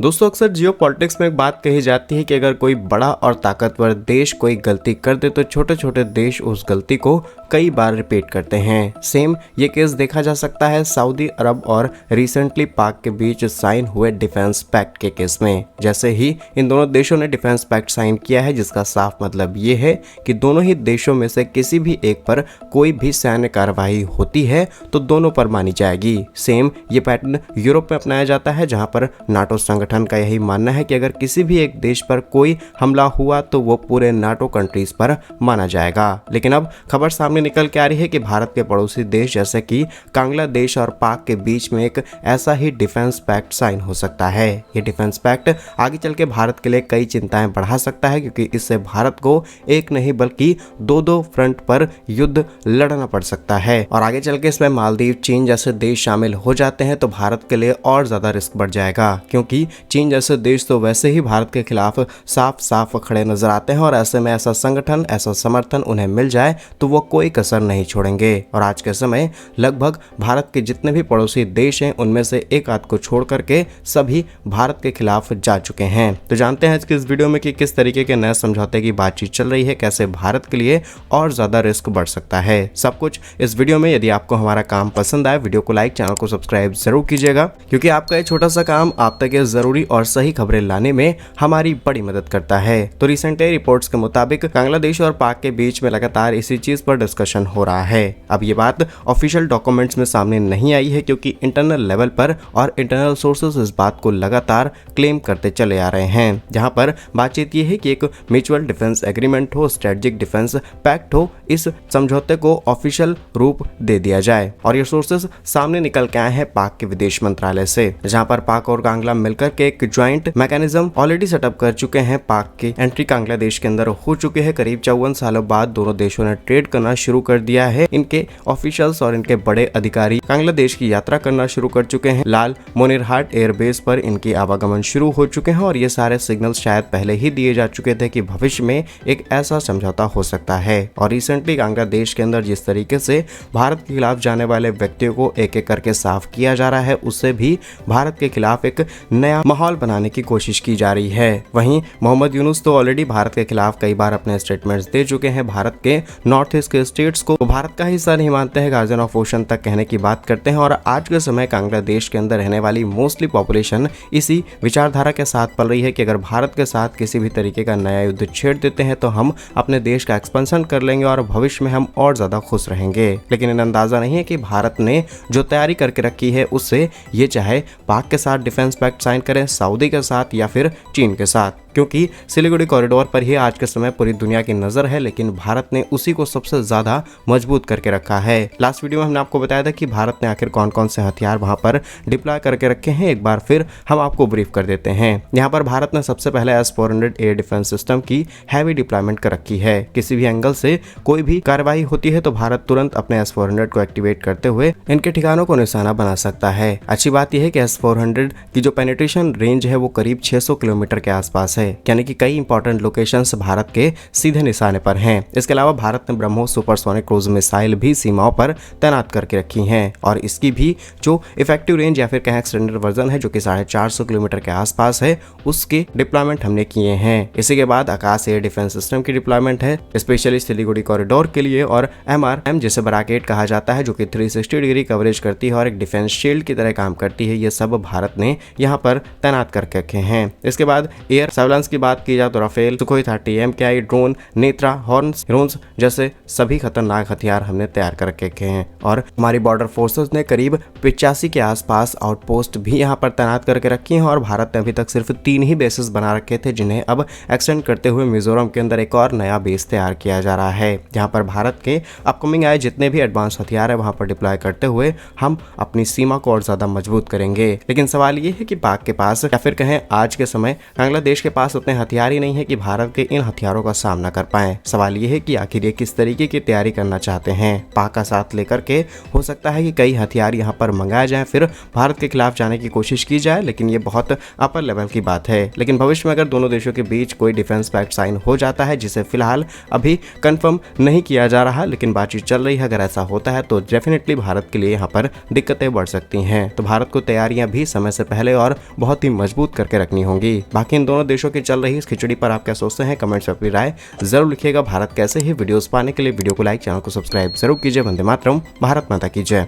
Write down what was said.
दोस्तों अक्सर जियो पॉलिटिक्स में एक बात कही जाती है कि अगर कोई बड़ा और ताकतवर देश कोई गलती कर दे तो छोटे छोटे देश उस गलती को कई बार रिपीट करते हैं। सेम ये केस देखा जा सकता है सऊदी अरब और रिसेंटली पाक के बीच साइन हुए डिफेंस पैक्ट के केस में। जैसे ही इन दोनों देशों ने डिफेंस पैक्ट साइन किया है, जिसका साफ मतलब ये है कि दोनों ही देशों में से किसी भी एक पर कोई भी सैन्य कार्रवाई होती है तो दोनों पर मानी जाएगी। सेम ये पैटर्न यूरोप में अपनाया जाता है, जहां पर नाटो संगठन का यही मानना है कि अगर किसी भी एक देश पर कोई हमला हुआ तो वो पूरे नाटो कंट्रीज पर माना जाएगा। लेकिन अब खबर सामने निकल के आ रही है कि भारत के पड़ोसी देश जैसे कि बांग्लादेश और पाक के बीच में एक ऐसा ही डिफेंस पैक्ट साइन हो सकता है। ये डिफेंस पैक्ट आगे चल के भारत के लिए कई चिंताएं बढ़ा सकता है, क्योंकि इससे भारत को एक नहीं बल्कि दो फ्रंट पर युद्ध लड़ना पड़ सकता है। और आगे चल के इसमें मालदीव, चीन जैसे देश शामिल हो जाते हैं तो भारत के लिए और ज्यादा रिस्क बढ़ जाएगा, क्योंकि चीन जैसे देश तो वैसे ही भारत के खिलाफ साफ साफ खड़े नजर आते हैं और ऐसे में ऐसा संगठन, ऐसा समर्थन उन्हें मिल जाए तो वो कोई कसर नहीं छोड़ेंगे। और आज के समय लगभग भारत के जितने भी पड़ोसी देश हैं उनमें से एक आध को छोड़ करके सभी भारत के खिलाफ जा चुके हैं। तो जानते हैं आज की इस वीडियो में कि किस तरीके के नए समझौते की बातचीत चल रही है, कैसे भारत के लिए और ज्यादा रिस्क बढ़ सकता है, सब कुछ इस वीडियो में। यदि आपको हमारा काम पसंद आए, वीडियो को लाइक, चैनल को सब्सक्राइब जरूर कीजिएगा, क्योंकि आपका ये छोटा सा काम आप तक ये जरूरी और सही खबरें लाने में हमारी बड़ी मदद करता है। तो रिसेंट रिपोर्ट्स के मुताबिक बांग्लादेश और पाक के बीच में लगातार इसी चीज पर डिस्कशन हो रहा है। अब ये बात ऑफिशियल डॉक्यूमेंट्स में सामने नहीं आई है, क्योंकि इंटरनल लेवल पर और इंटरनल सोर्सेस इस बात को लगातार क्लेम करते चले आ रहे हैं। जहां पर बातचीत ये है कि एक म्यूचुअल डिफेंस एग्रीमेंट हो, स्ट्रेटेजिक डिफेंस पैक्ट हो, इस समझौते को ऑफिशियल रूप दे दिया जाए। और ये सोर्सेस सामने निकल के आए हैं पाक के विदेश मंत्रालय से, जहां पर पाक और कांगला मिलकर के एक ज्वाइंट मैकेनिज्म ऑलरेडी सेटअप कर चुके हैं। पाक की एंट्री बांग्लादेश के अंदर हो चुके हैं। करीब 54 सालों बाद दोनों देशों ने ट्रेड करना शुरू कर दिया है। इनके ऑफिशियल्स और इनके बड़े अधिकारी बांग्लादेश की यात्रा करना शुरू कर चुके हैं। लाल मोनिरहाट एयरबेस पर इनकी आवागमन शुरू हो चुके हैं और ये सारे सिग्नल शायद पहले ही दिए जा चुके थे कि भविष्य में एक ऐसा समझौता हो सकता है। और रिसेंटली बांग्लादेश के अंदर जिस तरीके से भारत के खिलाफ जाने वाले व्यक्तियों को एक एक करके साफ किया जा रहा है, उससे भी भारत के खिलाफ एक नया माहौल बनाने की कोशिश की जा रही है। वहीं मोहम्मद यूनुस तो ऑलरेडी भारत के खिलाफ कई बार अपने स्टेटमेंट्स दे चुके हैं। भारत के नॉर्थ ईस्ट के स्टेट्स को भारत का हिस्सा नहीं मानते हैं, गार्जियन ऑफ ओशन तक कहने की बात करते हैं। और आज के समय बांग्लादेश के अंदर रहने वाली मोस्टली पॉपुलेशन इसी विचारधारा के साथ पल रही है कि अगर भारत के साथ किसी भी तरीके का नया युद्ध छेड़ देते हैं तो हम अपने देश का एक्सपेंशन कर लेंगे और भविष्य में हम और ज्यादा खुश रहेंगे। लेकिन इन्हें अंदाजा नहीं है कि भारत ने जो तैयारी करके रखी है उससे ये चाहे पाक के साथ डिफेंस पैक्ट साइन करें, सऊदी के साथ या फिर चीन के साथ, क्योंकि सिलीगुड़ी कॉरिडोर पर ही आज के समय पूरी दुनिया की नजर है। लेकिन भारत ने उसी को सबसे ज्यादा मजबूत करके रखा है। लास्ट वीडियो में हमने आपको बताया था कि भारत ने आखिर कौन कौन से हथियार वहां पर डिप्लॉय करके रखे हैं। एक बार फिर हम आपको ब्रीफ कर देते हैं। यहाँ पर भारत ने सबसे पहले S-400 एयर डिफेंस सिस्टम की हैवी डिप्लॉयमेंट कर रखी है। किसी भी एंगल से कोई भी कार्रवाई होती है तो भारत तुरंत अपने S-400 को एक्टिवेट करते हुए इनके ठिकानों को निशाना बना सकता है। अच्छी बात यह है कि S-400 की जो पेनिट्रेशन रेंज है वो करीब 600 किलोमीटर के आसपास है, यानी कि कई इंपॉर्टेंट लोकेशंस भारत के सीधे निशाने पर हैं। इसके अलावा भारत ने ब्रह्मोस सुपरसोनिक क्रूज मिसाइल भी सीमाओं पर तैनात करके रखी हैं और इसकी भी जो इफेक्टिव रेंज या फिर कहें एक्सटेंडेड वर्जन है जो कि 450 किलोमीटर के आसपास है, उसके डिप्लॉयमेंट हमने किए हैं। इसी के बाद आकाश एयर डिफेंस सिस्टम की डिप्लॉयमेंट है, स्पेशली सिलीगुड़ी कॉरिडोर के लिए, और MRM जिसे बराकेट कहा जाता है जो कि 360 डिग्री कवरेज करती है और एक डिफेंस शील्ड की तरह काम करती है। ये सब भारत ने यहाँ पर तैनात करके रखे हैं। इसके बाद एयर सर्वेलेंस की बात की जाए तो Rafale, Sukhoi 30 MKI drone, Netra, horns, drones जैसे सभी खतरनाक हथियार हमने तैयार कर रखे हैं। और हमारी बॉर्डर फोर्सेस ने करीब 85 के आसपास आउटपोस्ट भी यहाँ पर तैनात करके रखी हैं। और भारत ने अभी तक सिर्फ 3 ही बेसेस बना रखे थे, जिन्हें अब एक्सटेंड करते हुए मिजोरम के अंदर एक और नया बेस तैयार किया जा रहा है, जहाँ पर भारत के अपकमिंग आए जितने भी एडवांस हथियार है वहाँ पर डिप्लॉय करते हुए हम अपनी सीमा को और ज्यादा मजबूत करेंगे। लेकिन सवाल ये है कि पाक के पास या फिर कहें आज के समय बांग्लादेश के पास उतने हथियार ही नहीं है कि भारत के इन हथियारों का सामना कर पाए। सवाल ये है कि आखिर ये किस तरीके की तैयारी करना चाहते हैं। पाक का साथ लेकर के हो सकता है कि कई हथियार यहाँ पर मंगाए जाएं, फिर भारत के खिलाफ जाने की कोशिश की जाए, लेकिन ये बहुत अपर लेवल की बात है। लेकिन भविष्य में अगर दोनों देशों के बीच कोई डिफेंस पैक्ट साइन हो जाता है, जिसे फिलहाल अभी कंफर्म नहीं किया जा रहा, लेकिन बातचीत चल रही है, अगर ऐसा होता है तो डेफिनेटली भारत के लिए यहाँ पर दिक्कतें बढ़ सकती हैं। तो भारत को तैयारियां भी समय से पहले और बहुत ही मजबूत करके रखनी होंगी। बाकी इन दोनों देशों की चल रही इस खिचड़ी पर आप क्या सोचते हैं, कमेंट्स में अपनी राय जरूर लिखिएगा। भारत कैसे ही वीडियोस पाने के लिए वीडियो को लाइक, चैनल को सब्सक्राइब जरूर कीजिए। वंदे मातरम, भारत माता की जय।